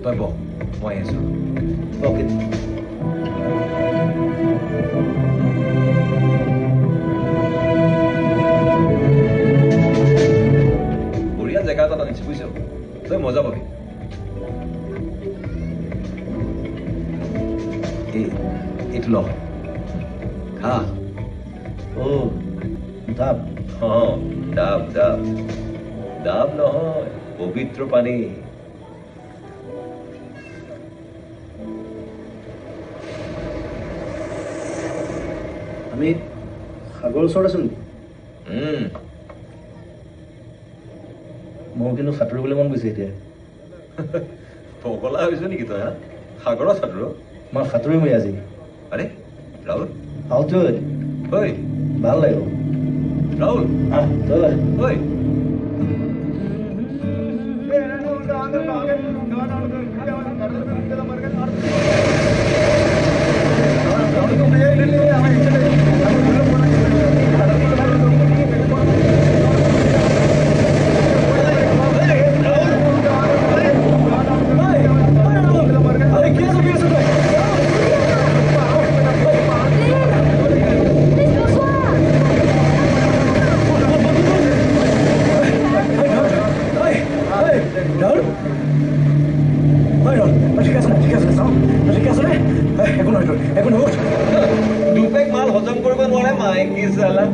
তই বহ মই আহিছো ওকে বঢ়িয়া জেগা এটা আনিছো বুজিছ তই মজা পাবি এইটো ল খা ও ডাব ডাব ডাব ডাব নহয় পবিত্ৰ পানী আমি সাগৰৰ ওচৰত আছো নেকি মোৰ কিন্তু সাঁতুৰিবলৈ মন গৈছে এতিয়া পগলা হৈছ নেকি তই সাগৰত সাঁতোৰ মই সাঁতুৰিমেই আজি আৰে ৰাহুল I'll do it. ঐ ভাল লাগিব ৰাহুল তই ঐ দুপেক মাল হজম কৰিব নোৱাৰে মাইকী চালা